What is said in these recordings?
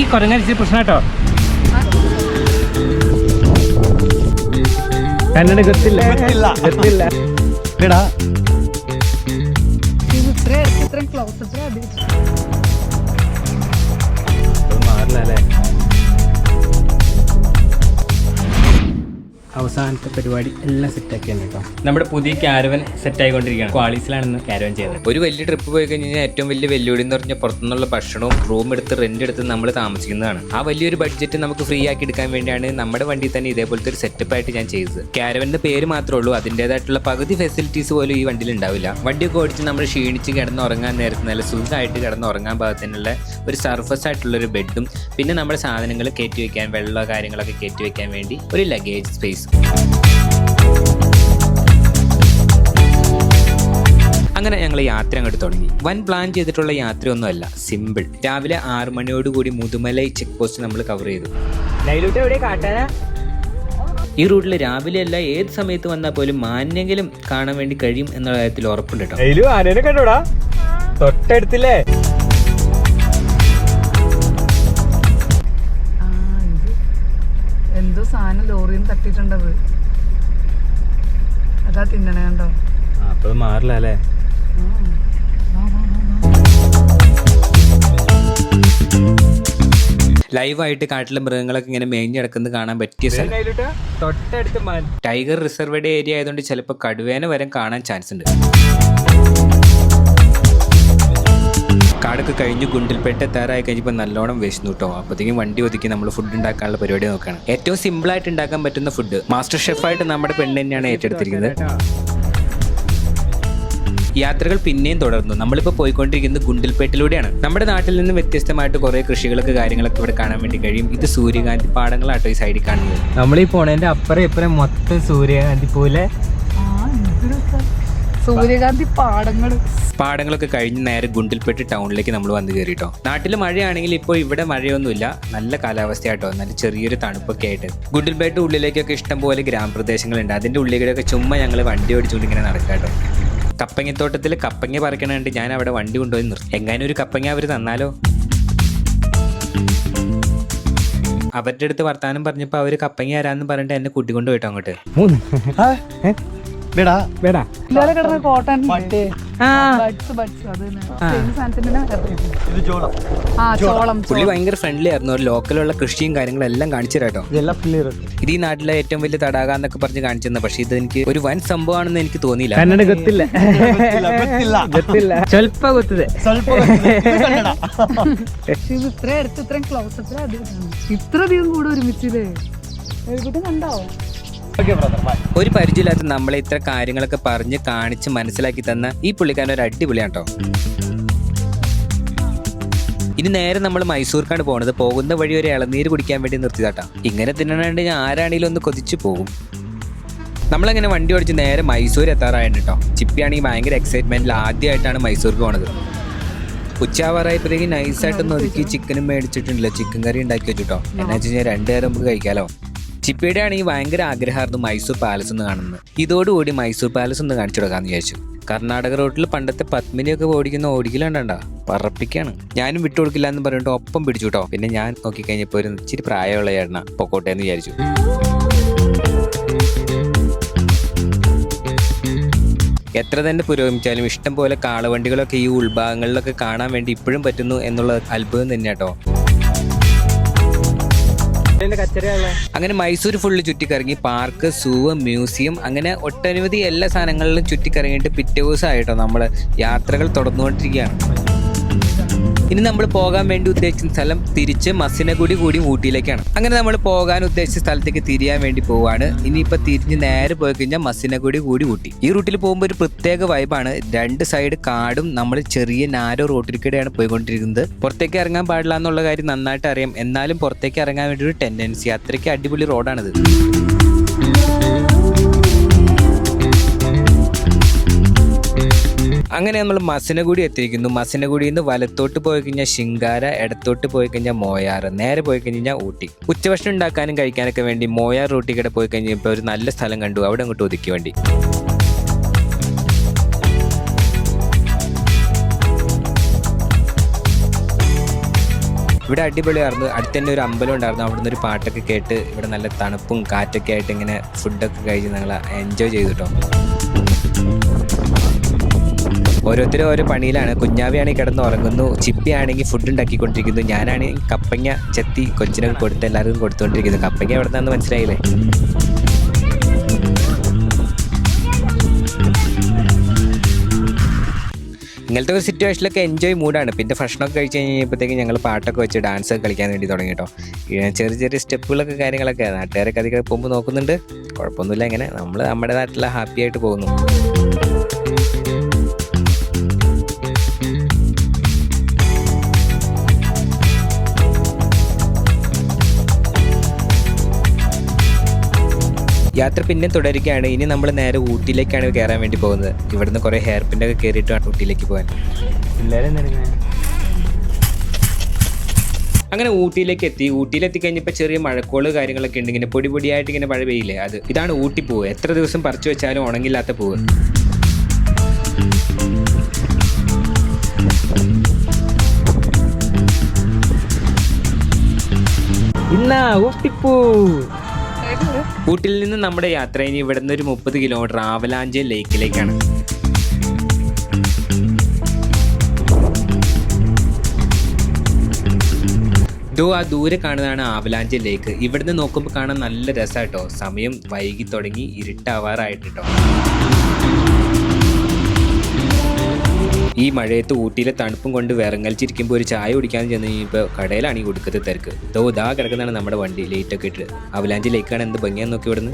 ഈ കൊരങ്ങരിച്ച് പ്രശ്നം കേട്ടോ. കന്നഡ ಗೊತ್ತಿಲ್ಲ എടാ മാറില്ലേ. അവസാനത്തെ പരിപാടി എല്ലാം സെറ്റാക്കിയാണ് കേട്ടോ. നമ്മുടെ പുതിയ ക്യാരവൻ സെറ്റ് ആയിക്കൊണ്ടിരിക്കുകയാണ്. ക്വാളിസിലാണെന്ന് ക്യാരവൻ ചെയ്യുന്നത്. ഒരു വലിയ ട്രിപ്പ് പോയി കഴിഞ്ഞാൽ ഏറ്റവും വലിയ വെല്ലുവിളി എന്ന് പറഞ്ഞാൽ പുറത്തുനിന്നുള്ള ഭക്ഷണവും റൂം എടുത്ത് റെന്റ് എടുത്ത് നമ്മൾ താമസിക്കുന്നതാണ്. ആ വലിയൊരു ബഡ്ജറ്റ് നമുക്ക് ഫ്രീ ആക്കി എടുക്കാൻ വേണ്ടിയാണ് നമ്മുടെ വണ്ടി തന്നെ ഇതേപോലത്തെ ഒരു സെറ്റപ്പ് ആയിട്ട് ഞാൻ ചെയ്തത്. ക്യാരവന്റെ പേര് മാത്രമേ ഉള്ളൂ, അതിൻ്റെതായിട്ടുള്ള പകുതി ഫെസിലിറ്റീസ് പോലും ഈ വണ്ടിയിൽ ഉണ്ടാവില്ല. വണ്ടിയൊക്കെ ഓടിച്ച് നമ്മൾ ക്ഷീണിച്ച് കിടന്നുറങ്ങാൻ നേരത്ത് നല്ല സുഖമായിട്ട് കിടന്നുറങ്ങാൻ പാകത്തിനുള്ള ഒരു സർഫസ് ആയിട്ടുള്ള ഒരു ബെഡും പിന്നെ നമ്മുടെ സാധനങ്ങൾ കയറ്റി വെക്കാൻ വെള്ളം കാര്യങ്ങളൊക്കെ കയറ്റി വെക്കാൻ വേണ്ടി ഒരു ലഗേജ് സ്പേസ്. അങ്ങനെ ഞങ്ങൾ യാത്ര അങ്ങോട്ട് തുടങ്ങി. വൻ പ്ലാൻ ചെയ്തിട്ടുള്ള യാത്രയൊന്നുമല്ല, സിമ്പിൾ. രാവിലെ 6 മണിയോടുകൂടി മുതുമലൈ ചെക്ക് പോസ്റ്റ് നമ്മൾ കവർ ചെയ്തു. ഈ റൂട്ടിൽ രാവിലെ അല്ല ഏത് സമയത്ത് വന്നാൽ പോലും മാന്യെങ്കിലും കാണാൻ വേണ്ടി കഴിയും എന്നുള്ള കാര്യത്തിൽ ഉറപ്പുണ്ട് കേട്ടോ. തൊട്ടടുത്തില്ലേ എന്തോ സാധനം ലോറിയിൽ തട്ടിട്ടുണ്ടത്, അതാ തിന്നണേ കണ്ടോ. അപ്പൊ മാറില്ല അല്ലേ. ലൈവായിട്ട് കാട്ടിലെ മൃഗങ്ങളൊക്കെ ഇങ്ങനെ മേഞ്ഞിടക്കുന്നത് കാണാൻ പറ്റിയ സ്ഥലം. തൊട്ടടുത്ത് ടൈഗർ റിസർവേഡ് ഏരിയ ആയതുകൊണ്ട് ചിലപ്പോൾ കടുവേനെ വരെ കാണാൻ ചാൻസ് ഉണ്ട്. കാടൊക്കെ കഴിഞ്ഞ് ഗുണ്ടിൽപേട്ട എത്താറായി കഴിഞ്ഞപ്പോൾ നല്ലോണം വിശന്നു കേട്ടോ. അപ്പോഴത്തേക്കും വണ്ടി ഒതുക്കി നമ്മൾ ഫുഡ് ഉണ്ടാക്കാനുള്ള പരിപാടി നോക്കുകയാണ്. ഏറ്റവും സിമ്പിളായിട്ട് ഉണ്ടാക്കാൻ പറ്റുന്ന ഫുഡ് മാസ്റ്റർ ഷെഫായിട്ട് നമ്മുടെ പെണ്ണ് തന്നെയാണ് ഏറ്റെടുത്തിരിക്കുന്നത്. യാത്രകൾ പിന്നെയും തുടർന്നു. നമ്മളിപ്പോൾ പോയിക്കൊണ്ടിരിക്കുന്നത് ഗുണ്ടിൽപേട്ടിലൂടെയാണ്. നമ്മുടെ നാട്ടിൽ നിന്ന് വ്യത്യസ്തമായിട്ട് കുറേ കൃഷികളൊക്കെ കാര്യങ്ങളൊക്കെ ഇവിടെ കാണാൻ വേണ്ടി കഴിയും. ഇത് സൂര്യകാന്തി പാടങ്ങളാട്ടോ ഈ സൈഡിൽ കാണുന്നത്. നമ്മളീ പോണതിന്റെ അപ്പുറം ഇപ്പുറം മൊത്തം സൂര്യകാന്തി പോലെ സൂര്യകാന്തി പാടങ്ങളൊക്കെ കഴിഞ്ഞ് നേരെ ഗുണ്ടിൽപേട്ട് ടൗണിലേക്ക് നമ്മൾ വന്നു കയറിട്ടോ. നാട്ടിൽ മഴയാണെങ്കിൽ ഇപ്പോൾ ഇവിടെ മഴയൊന്നുമില്ല, നല്ല കാലാവസ്ഥയാട്ടോ, നല്ല ചെറിയൊരു തണുപ്പൊക്കെ ആയിട്ട്. ഗുണ്ടിൽപേട്ട് ഉള്ളിലേക്കൊക്കെ ഇഷ്ടം പോലെ ഗ്രാമപ്രദേശങ്ങളുണ്ട്. അതിന്റെ ഉള്ളിലൂടെയൊക്കെ ചുമ്മാ ഞങ്ങൾ വണ്ടി ഓടിച്ചുകൊണ്ട് ഇങ്ങനെ നടക്കാട്ടോ. കപ്പങ്ങത്തോട്ടത്തിൽ കപ്പങ്ങ പറിക്കണുണ്ട്. ഞാൻ അവിടെ വണ്ടി കൊണ്ടുപോയി നിർത്തി. എങ്ങാനും ഒരു കപ്പങ്ങ അവർ തന്നാലോ. അവരുടെ അടുത്ത് വർത്താനം പറഞ്ഞപ്പോൾ അവർ കപ്പങ്ങ ആരാന്ന് പറഞ്ഞിട്ട് എന്നെ കൂട്ടിക്കൊണ്ട് പോയിട്ടോ അങ്ങോട്ട്. പുള്ളി ഭയങ്കര ഫ്രണ്ട്ലി ആയിരുന്നു. ഒരു ലോക്കലുള്ള കൃഷിയും കാര്യങ്ങളും എല്ലാം കാണിച്ചു തരാട്ടോ. ഇത് ഈ നാട്ടിലെ ഏറ്റവും വലിയ തടാക എന്നൊക്കെ പറഞ്ഞ് കാണിച്ചു തന്നെ. പക്ഷെ ഇത് എനിക്ക് ഒരു വൻ സംഭവമാണെന്ന് എനിക്ക് തോന്നിയില്ല. ಕನ್ನಡ ಗೊತ್ತಿಲ್ಲ ಸ್ವಲ್ಪ ಗೊತ್ತಿದೆ. ഇത്രയധികം കൂടെ ഒരുമിച്ചില്ലേ കണ്ടോ. ഒരു പരിചയമില്ലാത്ത നമ്മളെ ഇത്ര കാര്യങ്ങളൊക്കെ പറഞ്ഞ് കാണിച്ച് മനസ്സിലാക്കി തന്ന ഈ പുള്ളിക്കാരൻ ഒരു അടിപൊളിയാണ് കേട്ടോ. ഇനി നേരെ നമ്മൾ മൈസൂർക്കാണ് പോകുന്നത്. പോകുന്ന വഴി ഒരു ഇളനീര് കുടിക്കാൻ വേണ്ടി നിർത്തിയതാട്ടാ. ഇങ്ങനെ തിന്നണണ്ട് ഞാൻ ആരാണെങ്കിലും ഒന്ന് കൊതിച്ചു പോകും. നമ്മളങ്ങനെ വണ്ടി ഓടിച്ച് നേരെ മൈസൂർ എത്താറായിട്ട് കേട്ടോ. ചിപ്പിയാണെങ്കിൽ ഭയങ്കര എക്സൈറ്റ്മെന്റിൽ ആദ്യമായിട്ടാണ് മൈസൂർക്ക് പോണത്. ഉച്ചാവാറായപ്പോഴേക്ക് നൈസായിട്ടൊന്ന് ഒതുക്കി ചിക്കനും മേടിച്ചിട്ടുണ്ടല്ലോ, ചിക്കൻ കറി ഉണ്ടാക്കി വെച്ചിട്ടോ. എന്നാ വെച്ച് കഴിഞ്ഞാൽ 2 നേരം നമുക്ക് കഴിക്കാലോ. ചിപ്പിയുടെ ആണെങ്കിൽ ഭയങ്കര ആഗ്രഹമായിരുന്നു മൈസൂർ പാലസ് ഒന്ന് കാണുന്നത്. ഇതോടുകൂടി മൈസൂർ പാലസ് ഒന്ന് കാണിച്ചു കൊടുക്കാന്ന് വിചാരിച്ചു. കർണാടക റോഡിൽ പണ്ടത്തെ പത്മിനിയൊക്കെ ഓടിക്കലാണ്ടണ്ട, പറപ്പിക്കാണ്. ഞാനും വിട്ടുകൊടുക്കില്ല എന്ന് പറഞ്ഞിട്ട് ഒപ്പം പിടിച്ചു കേട്ടോ. പിന്നെ ഞാൻ നോക്കിക്കഴിഞ്ഞപ്പോൾ ഒരു ഇച്ചിരി പ്രായമുള്ള ചേട്ടന പൊക്കോട്ടെ എന്ന് വിചാരിച്ചു. എത്ര തന്നെ പുരോഗമിച്ചാലും ഇഷ്ടം പോലെ കാളവണ്ടികളൊക്കെ ഈ ഉൾഭാഗങ്ങളിലൊക്കെ കാണാൻ വേണ്ടി ഇപ്പോഴും പറ്റുന്നു എന്നുള്ള അത്ഭുതം തന്നെയാട്ടോ. അങ്ങനെ മൈസൂർ ഫുള്ള് ചുറ്റിക്കറങ്ങി. പാർക്ക്, സൂ, മ്യൂസിയം, അങ്ങനെ ഒട്ടനവധി എല്ലാ സാധനങ്ങളിലും ചുറ്റിക്കറങ്ങിയിട്ട് പിറ്റേ ദിവസമായിട്ടോ നമ്മൾ യാത്രകൾ തുടർന്നുകൊണ്ടിരിക്കുകയാണ്. ഇനി നമ്മൾ പോകാൻ വേണ്ടി ഉദ്ദേശിച്ച സ്ഥലം തിരിച്ച് മസിനഗുഡി കൂടി ഊട്ടിയിലേക്കാണ്. അങ്ങനെ നമ്മൾ പോകാൻ ഉദ്ദേശിച്ച സ്ഥലത്തേക്ക് തിരിയാൻ വേണ്ടി പോവാണ്. ഇനിയിപ്പോൾ തിരിഞ്ഞ് നേരെ പോയി കഴിഞ്ഞാൽ മസിനഗുഡി കൂടി ഊട്ടി. ഈ റൂട്ടിൽ പോകുമ്പോൾ ഒരു പ്രത്യേക വൈബാണ്. 2 സൈഡ് കാടും നമ്മൾ ചെറിയ നാരോ റോട്ടിലേക്കിടെയാണ് പോയിക്കൊണ്ടിരിക്കുന്നത്. പുറത്തേക്ക് ഇറങ്ങാൻ പാടില്ല എന്നുള്ള കാര്യം നന്നായിട്ട് അറിയാം. എന്നാലും പുറത്തേക്ക് ഇറങ്ങാൻ വേണ്ടി ഒരു ടെൻഡൻസി. അത്രയ്ക്ക് അടിപൊളി റോഡാണിത്. അങ്ങനെ നമ്മൾ മസിനഗുഡി എത്തിയിരിക്കുന്നു. മസിനഗുഡിയിൽ നിന്ന് വലത്തോട്ട് പോയി കഴിഞ്ഞാൽ ശിങ്കാര, ഇടത്തോട്ട് പോയി കഴിഞ്ഞാൽ മോയാർ, നേരെ പോയി കഴിഞ്ഞാൽ ഊട്ടി. ഉച്ചഭക്ഷണം ഉണ്ടാക്കാനും കഴിക്കാനൊക്കെ വേണ്ടി മോയാർ റൂട്ടിൽ പോയി കഴിഞ്ഞപ്പോൾ ഒരു നല്ല സ്ഥലം കണ്ടു. അവിടെ അങ്ങോട്ട് ഒതുക്കി വേണ്ടി. ഇവിടെ അടിപൊളിയായിരുന്നു. അടുത്ത് തന്നെ ഒരു അമ്പലം ഉണ്ടായിരുന്നു. അവിടുന്ന് ഒരു പാട്ടൊക്കെ കേട്ട് ഇവിടെ നല്ല തണുപ്പും കാറ്റൊക്കെ ആയിട്ട് ഇങ്ങനെ ഫുഡൊക്കെ കഴിച്ച് ഞങ്ങൾ എൻജോയ് ചെയ്തു കേട്ടോ. ഓരോരുത്തരും ഓരോ പണിയിലാണ്. കുഞ്ഞാവിയാണെങ്കിൽ കിടന്ന് ഉറങ്ങുന്നു, ചിപ്പി ആണെങ്കിൽ ഫുഡ് ഉണ്ടാക്കിക്കൊണ്ടിരിക്കുന്നു, ഞാനാണെങ്കിൽ കപ്പങ്ങ ചെത്തി കൊച്ചിനൊക്കെ കൊടുത്ത് എല്ലാവർക്കും കൊടുത്തുകൊണ്ടിരിക്കുന്നു. കപ്പങ്ങ എവിടെ നിന്നാന്ന് മനസ്സിലായില്ലേ? ഇങ്ങനത്തെ ഒരു സിറ്റുവേഷനിലൊക്കെ എൻജോയ് മൂഡാണ്. പിന്നെ ഭക്ഷണമൊക്കെ കഴിച്ച് കഴിഞ്ഞപ്പോഴത്തേക്കും ഞങ്ങൾ പാട്ടൊക്കെ വെച്ച് ഡാൻസ് ഒക്കെ കളിക്കാൻ വേണ്ടി തുടങ്ങി കേട്ടോ. ചെറിയ ചെറിയ സ്റ്റെപ്പുകളൊക്കെ കാര്യങ്ങളൊക്കെ നാട്ടുകാരൊക്കെ അധികം പോകുമ്പോൾ നോക്കുന്നുണ്ട്. കുഴപ്പമൊന്നുമില്ല, ഇങ്ങനെ നമ്മൾ നമ്മുടേതായിട്ടുള്ള ഹാപ്പി ആയിട്ട് പോകുന്നു. യാത്ര പിന്നെ തുടരുകയാണ്. ഇനി നമ്മൾ നേരെ ഊട്ടിയിലേക്കാണ് കയറാൻ വേണ്ടി പോകുന്നത്. ഇവിടുന്ന് കുറേ ഹെയർ പിന്നൊക്കെ കയറിയിട്ട് വേണം ഊട്ടിയിലേക്ക് പോകാൻ. അങ്ങനെ ഊട്ടിയിലേക്ക് എത്തി. ഊട്ടിയിലെത്തി കഴിഞ്ഞപ്പോൾ ചെറിയ മഴക്കോള് കാര്യങ്ങളൊക്കെ ഉണ്ട്. ഇങ്ങനെ പൊടി പൊടിയായിട്ട് ഇങ്ങനെ മഴ പെയ്യില്ലേ, അത് ഇതാണ് ഊട്ടി പൂവ്. എത്ര ദിവസം പറിച്ചു വെച്ചാലും ഉണങ്ങില്ലാത്ത പൂവ്. ഇന്നാ ഊട്ടിപ്പൂ. ഊട്ടിയിൽ നിന്ന് നമ്മുടെ യാത്ര ഇനി ഇവിടെ നിന്ന് ഒരു 30 കിലോമീറ്റർ ആവലാഞ്ചി ലേക്കിലേക്കാണ്. ആ ദൂരെ കാണുന്നതാണ് ആവലാഞ്ചി ലേക്ക്. ഇവിടുന്ന് നോക്കുമ്പോൾ കാണാൻ നല്ല രസമാട്ടോ. സമയം വൈകി തുടങ്ങി, ഇരുട്ടാവാറായിട്ടോ. ഈ മഴയത്ത് ഊട്ടിയിലെ തണുപ്പും കൊണ്ട് വിറങ്ങലിച്ചിരിക്കുമ്പോൾ ഒരു ചായ കുടിക്കാൻ ചെന്ന് കഴിഞ്ഞപ്പോൾ കടയിലാണ് ഈ കൊടുക്കത്തെ തിരക്ക്. ഇതാ കിടക്കുന്നതാണ് നമ്മുടെ വണ്ടി, ലൈറ്റൊക്കെ ഇട്ട്. അവലാഞ്ചി ലേക്കാണ്, എന്ത് ഭംഗിയാന്ന് നോക്കി ഇവിടുന്ന്.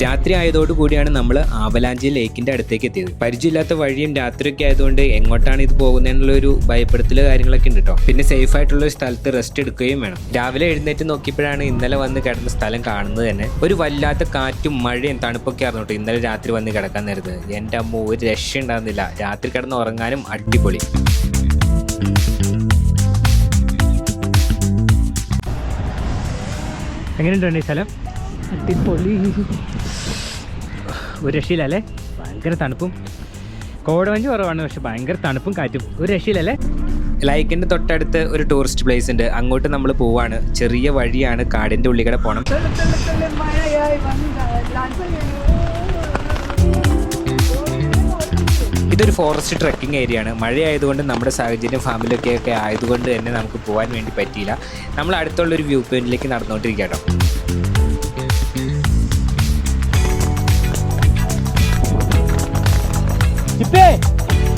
രാത്രി ആയതോടുകൂടിയാണ് നമ്മൾ ആവലാഞ്ചി ലേക്കിന്റെ അടുത്തേക്ക് എത്തിയത്. പരിചയമില്ലാത്ത വഴിയും രാത്രിയൊക്കെ ആയതുകൊണ്ട് എങ്ങോട്ടാണ് ഇത് പോകുന്നതിനുള്ളൊരു ഭയപ്പെടുത്തൽ കാര്യങ്ങളൊക്കെ ഉണ്ട് കേട്ടോ. പിന്നെ സേഫ് ആയിട്ടുള്ള ഒരു സ്ഥലത്ത് റെസ്റ്റ് എടുക്കുകയും വേണം. രാവിലെ എഴുന്നേറ്റ് നോക്കിയപ്പോഴാണ് ഇന്നലെ വന്ന് കിടന്ന സ്ഥലം കാണുന്നത് തന്നെ. ഒരു വല്ലാത്ത കാറ്റും മഴയും തണുപ്പൊക്കെ ആയിരുന്നു കേട്ടോ ഇന്നലെ രാത്രി വന്ന് കിടക്കാൻ നേരത്ത്. എൻ്റെ അമ്മ ഒരു രക്ഷ ഉണ്ടാകുന്നില്ല. രാത്രി കിടന്ന് ഉറങ്ങാനും അടിപൊളി. എങ്ങനെയുണ്ട് ഈ സ്ഥലം? അടിപൊളി, ഒരു രക്ഷയില്ലല്ലേ? ഭയങ്കര തണുപ്പും കോടമഞ്ഞ് കുറവാണ്, പക്ഷെ ഭയങ്കര തണുപ്പും കാറ്റും. ഒരു രക്ഷയില്ലല്ലേ? ലൈക്കിന്റെ തൊട്ടടുത്ത് ഒരു ടൂറിസ്റ്റ് പ്ലേസ് ഉണ്ട്, അങ്ങോട്ട് നമ്മൾ പോവാണ്. ചെറിയ വഴിയാണ്, കാടിന്റെ ഉള്ളിൽ പോകണം. ഇതൊരു ഫോറസ്റ്റ് ട്രെക്കിംഗ് ഏരിയ ആണ്. മഴയായതുകൊണ്ട് നമ്മുടെ സാഹചര്യം ഫാമിലിയൊക്കെ ആയതുകൊണ്ട് തന്നെ നമുക്ക് പോകാൻ വേണ്ടി പറ്റിയില്ല. നമ്മൾ അടുത്തുള്ളൊരു വ്യൂ പോയിന്റിലേക്ക് നടന്നുകൊണ്ടിരിക്കുക കേട്ടോ.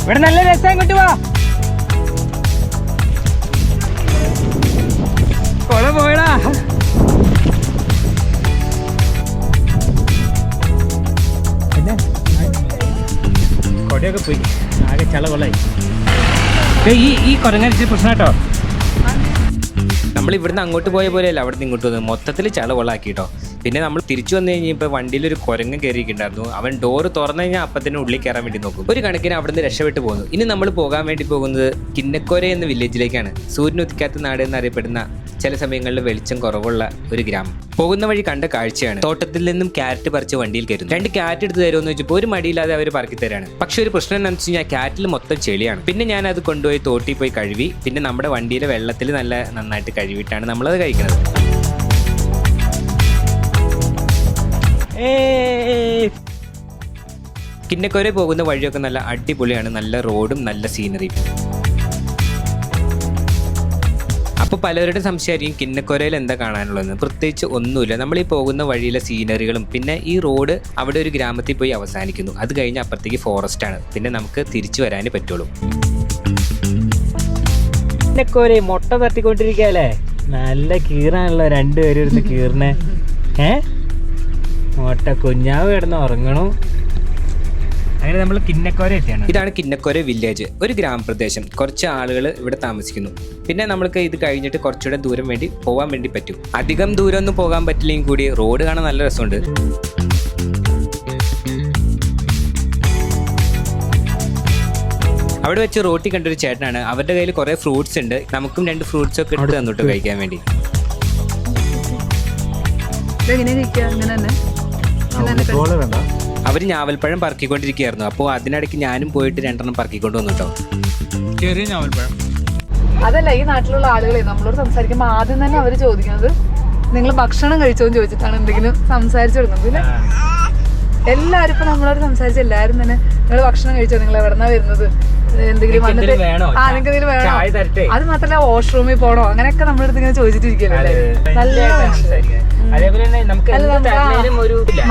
ഇവിടെ നല്ല രസം, ഇങ്ങോട്ട് വാ. കൊള പോയടാ. പിന്നെ കൊടയൊക്കെ പോയി, ആകെ ചള കൊള്ളായി. ഈ കുരങ്ങടിച്ച് പ്രശ്നം കേട്ടോ. നമ്മൾ ഇവിടുന്ന് അങ്ങോട്ട് പോയ പോലെയല്ല അവിടുന്ന് ഇങ്ങോട്ട് വന്നത്, മൊത്തത്തിൽ ചള കൊള്ളാക്കി കേട്ടോ. പിന്നെ നമ്മൾ തിരിച്ചു വന്നു കഴിഞ്ഞപ്പോൾ വണ്ടിയിൽ ഒരു കുരങ്ങ് കയറിയിട്ടുണ്ടായിരുന്നു. അവൻ ഡോറ് തുറന്നു കഴിഞ്ഞാൽ അപ്പം തന്നെ ഉള്ളിൽ കയറാൻ വേണ്ടി നോക്കും. ഒരു കണക്കിന് അവിടുന്ന് രക്ഷപ്പെട്ട് പോകുന്നു. ഇനി നമ്മൾ പോകാൻ വേണ്ടി പോകുന്നത് കിന്നക്കോര എന്ന വില്ലേജിലേക്കാണ്. സൂര്യൻ ഉദിക്കാത്ത നാട് എന്നറിയപ്പെടുന്ന, ചില സമയങ്ങളിൽ വെളിച്ചം കുറവുള്ള ഒരു ഗ്രാമം. പോകുന്ന വഴി കണ്ട കാഴ്ചയാണ്. തോട്ടത്തിൽ നിന്നും ക്യാരറ്റ് പറിച്ച് വണ്ടിയിൽ കയറുന്നു. 2 ക്യാരറ്റ് എടുത്ത് തരുമെന്ന് വെച്ചപ്പോൾ ഒരു മടിയില്ലാതെ അവർ പറക്കി തരാണ്. പക്ഷെ ഒരു പ്രശ്നം എന്താണെന്ന് വെച്ച് കഴിഞ്ഞാൽ ക്യാരറ്റിൽ മൊത്തം ചെളിയാണ്. പിന്നെ ഞാൻ അത് കൊണ്ടുപോയി തോട്ടിൽ പോയി കഴുകി, പിന്നെ നമ്മുടെ വണ്ടിയിലെ വെള്ളത്തിൽ നന്നായിട്ട് കഴുകിയിട്ടാണ് നമ്മളത് കഴിക്കുന്നത്. കിന്നക്കോര പോകുന്ന വഴിയൊക്കെ നല്ല അടിപൊളിയാണ്. നല്ല റോഡും നല്ല സീനറിയും. അപ്പോൾ പലവരുടെ സംശയമായിരിക്കും കിന്നക്കോരയിൽ എന്താ കാണാനുള്ളതെന്ന്. പ്രത്യേകിച്ച് ഒന്നുമില്ല. നമ്മൾ ഈ പോകുന്ന വഴിയിലെ സീനറികളും പിന്നെ ഈ റോഡ് അവിടെ ഒരു ഗ്രാമത്തിൽ പോയി അവസാനിക്കുന്നു. അത് കഴിഞ്ഞ് അപ്പുറത്തേക്ക് ഫോറസ്റ്റ് ആണ്. പിന്നെ നമുക്ക് തിരിച്ചു വരാനേ പറ്റുള്ളൂ. കിന്നക്കോര മുട്ട തട്ടിക്കൊണ്ടിരിക്കുകയല്ലേ? നല്ല കീറാണല്ലോ രണ്ടുപേരും ഇരുന്ന് കീറിനെ. മുട്ട കുഞ്ഞാവ് കിടന്ന് ഉറങ്ങണു. അങ്ങനെ നമ്മൾ കിന്നക്കോര എത്തിയാണ്. ഇതാണ് കിന്നക്കോര വില്ലേജ്, ഒരു ഗ്രാമപ്രദേശം. കുറച്ച് ആളുകൾ ഇവിടെ താമസിക്കുന്നു. പിന്നെ നമ്മൾക്ക് ഇത് കഴിഞ്ഞിട്ട് കുറച്ചുകൂടെ ദൂരം വേണ്ടി പോകാൻ വേണ്ടി പറ്റും. അധികം ദൂരം ഒന്നും പോകാൻ പറ്റില്ലെങ്കിൽ കൂടി റോഡ് കാണാൻ നല്ല രസമുണ്ട്. അവിടെ വെച്ച് റോട്ടി കണ്ടൊരു ചേട്ടനാണ്. അവരുടെ കയ്യിൽ കുറെ ഫ്രൂട്ട്സ് ഉണ്ട്. നമുക്കും 2 ഫ്രൂട്ട്സ് ഒക്കെ എടുത്ത് തന്നിട്ട് കഴിക്കാൻ വേണ്ടി. അവർ ഞാവൽപ്പഴം പറക്കിക്കൊണ്ടിരിക്കുകയായിരുന്നു. അപ്പോൾ അതിനിടയ്ക്ക് ഞാനും പോയിട്ട് 2 പറക്കിക്കൊണ്ട് വന്നു കേട്ടോ. ചെറിയ ഞാവൽപ്പഴം. അതല്ല, ഈ നാട്ടിലുള്ള ആളുകളെ നമ്മളോട് സംസാരിക്കുമ്പോൾ ആദ്യം തന്നെ അവർ ചോദിക്കുന്നത് നിങ്ങൾ ഭക്ഷണം കഴിച്ചോന്ന് ചോദിച്ചിട്ടാണ് എന്തെങ്കിലും സംസാരിച്ചു കൊടുക്കുന്നത്. പിന്നെ എല്ലാവരും ഇപ്പൊ നമ്മളോട് സംസാരിച്ച എല്ലാവരും തന്നെ നിങ്ങൾ ഭക്ഷണം കഴിച്ചോ, നിങ്ങൾ എവിടെന്നാ വരുന്നത്, എന്തെങ്കിലും വന്നിട്ട് നിങ്ങൾക്ക് എന്തെങ്കിലും വേണോ, അത് മാത്രല്ല വാഷ്റൂമിൽ പോണോ, അങ്ങനെയൊക്കെ നമ്മുടെ അടുത്ത് ഇങ്ങനെ ചോദിച്ചിട്ടിരിക്കല്ലേ. നല്ല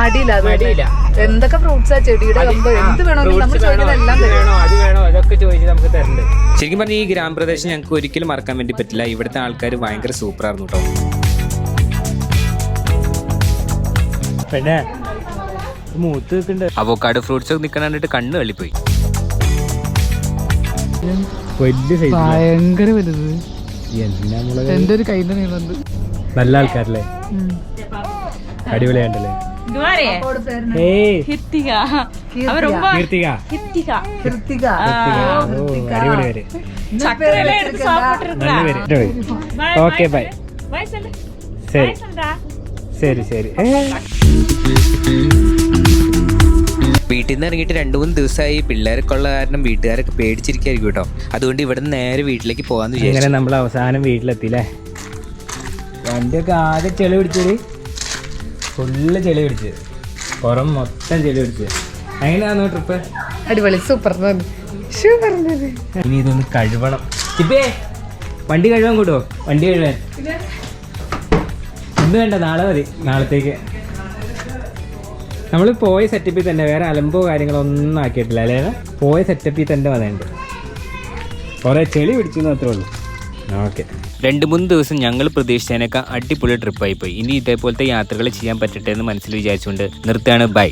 മടിയില്ല. എന്തൊക്കെ ഫ്രൂട്ട്സാ, ചെടിയുടെ കമ്പ്, എന്ത് വേണമെങ്കിലും നമ്മൾ ചോദിക്കുന്നത് എല്ലാം തരും. ശരിക്കും പറഞ്ഞാൽ ഈ ഗ്രാമപ്രദേശം ഞങ്ങൾക്ക് ഒരിക്കലും മറക്കാൻ വേണ്ടി പറ്റില്ല. ഇവിടുത്തെ ആൾക്കാർ ഭയങ്കര സൂപ്പറായിരുന്നു കേട്ടോ. പിന്നെ മൂത്ത് നിൽക്കുന്നുണ്ട്. അവോക്കാഡോ ഫ്രൂട്ട്സ് ഒക്കെ നിൽക്കണ കണ്ടിട്ട് കണ്ണ് തള്ളിപ്പോയി. വലിയ സൈസ്, ഭയങ്കര വലുത്. എന്റെ ഒരു കയ്യിന്റെ നീളുണ്ട്. നല്ല ആൾക്കാരല്ലേ, അടിപൊളിയാണ്ടല്ലേ. Okay bye. ശരി ശരി ശരി. വീട്ടിൽ നിന്ന് ഇറങ്ങിയിട്ട് 2-3 ദിവസമായി. പിള്ളേരൊക്കെ ഉള്ള കാരണം വീട്ടുകാരൊക്കെ പേടിച്ചിരിക്കായിരിക്കും കേട്ടോ. അതുകൊണ്ട് ഇവിടെ നിന്ന് നേരെ വീട്ടിലേക്ക് പോകാന്ന് വിചാരിച്ചു. അങ്ങനെ നമ്മൾ അവസാനം വീട്ടിലെത്തിയില്ലേ. വണ്ടിയൊക്കെ ആകെ ചെളി പിടിച്ചത്, ഫുള്ള് ചെളി പിടിച്ച്, പുറം മൊത്തം ചെളി പിടിച്ച്. എങ്ങനെയാണോ ട്രിപ്പ്? അടിപൊളി, സൂപ്പർ. ഇനി ഇതൊന്ന് കഴുകണം. ഇപ്പേ വണ്ടി കഴുകാൻ കൂട്ടുമോ? വണ്ടി കഴുകാൻ ഇന്ന് വേണ്ട, നാളെ മതി. നാളത്തേക്ക് നമ്മൾ പോയ സെറ്റപ്പിൽ തന്നെ, വേറെ അലമ്പോ കാര്യങ്ങളോ ഒന്നും ആക്കിയിട്ടില്ല അല്ലേ. പോയ സെറ്റപ്പിൽ തന്നെ വന്നിട്ടുണ്ട്. കുറേ ചെളി പിടിച്ചു മാത്രമേ ഉള്ളൂ. ഓക്കെ. 2-3 ദിവസം ഞങ്ങൾ പ്രതീക്ഷിച്ചതിനൊക്കെ അടിപൊളി ട്രിപ്പായി പോയി. ഇനി ഇതേപോലത്തെ യാത്രകൾ ചെയ്യാൻ പറ്റട്ടെ എന്ന് മനസ്സിൽ വിചാരിച്ചുകൊണ്ട് നിർത്തുകയാണ്. ബൈ.